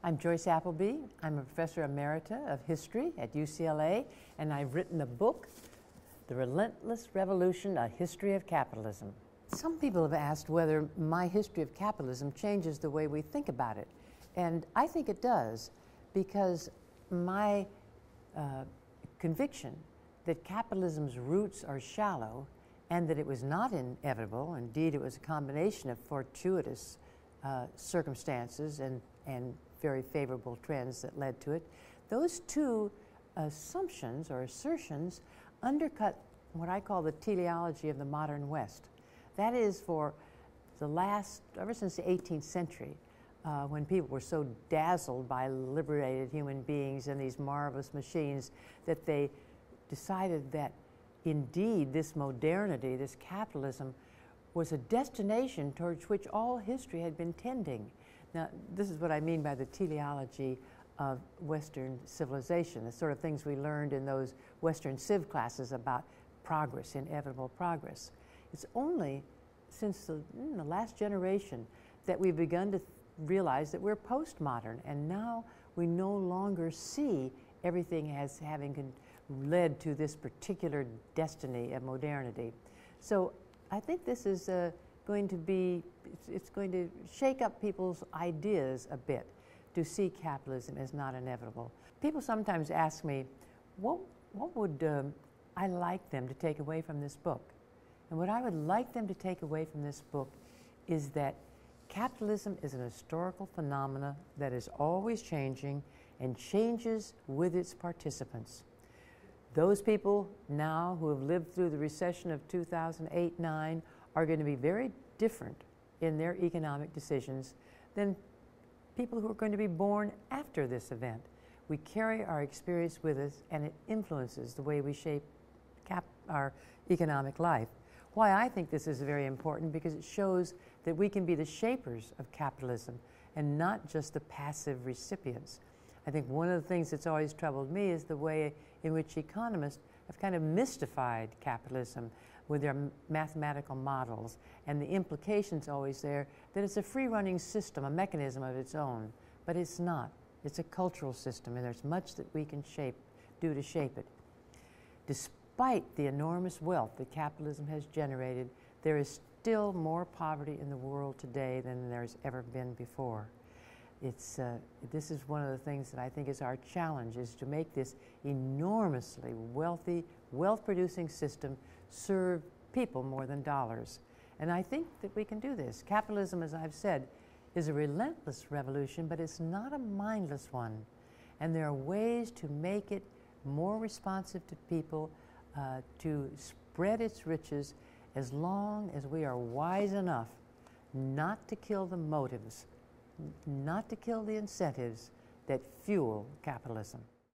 I'm Joyce Appleby. I'm a professor emerita of history at UCLA, and I've written a book, The Relentless Revolution, A History of Capitalism. Some people have asked whether my history of capitalism changes the way we think about it, and I think it does, because my conviction that capitalism's roots are shallow and that it was not inevitable, indeed it was a combination of fortuitous circumstances and very favorable trends that led to it. Those two assumptions or assertions undercut what I call the teleology of the modern West. That is, for the last, ever since the 18th century, when people were so dazzled by liberated human beings and these marvelous machines that they decided that indeed this modernity, this capitalism, was a destination towards which all history had been tending. Now, this is what I mean by the teleology of Western civilization, the sort of things we learned in those Western civ classes about progress, inevitable progress. It's only since the last generation that we've begun to realize that we're postmodern, and now we no longer see everything as having led to this particular destiny of modernity. So I think this is going to be, it's going to shake up people's ideas a bit to see capitalism as not inevitable. People sometimes ask me, what would I like them to take away from this book? And what I would like them to take away from this book is that capitalism is an historical phenomena that is always changing and changes with its participants. Those people now who have lived through the recession of 2008-9 are going to be very different in their economic decisions than people who are going to be born after this event. We carry our experience with us, and it influences the way we shape our economic life. Why I think this is very important, because it shows that we can be the shapers of capitalism and not just the passive recipients. I think one of the things that's always troubled me is the way in which economists have kind of mystified capitalism with their mathematical models, and the implications always there that it's a free-running system, a mechanism of its own. But it's not. It's a cultural system, and there's much that we can do to shape it. Despite the enormous wealth that capitalism has generated, there is still more poverty in the world today than there's ever been before. This is one of the things that I think is our challenge, is to make this enormously wealthy, wealth-producing system serve people more than dollars. And I think that we can do this. Capitalism, as I've said, is a relentless revolution, but it's not a mindless one. And there are ways to make it more responsive to people, to spread its riches, as long as we are wise enough not to kill the motives, not to kill the incentives that fuel capitalism.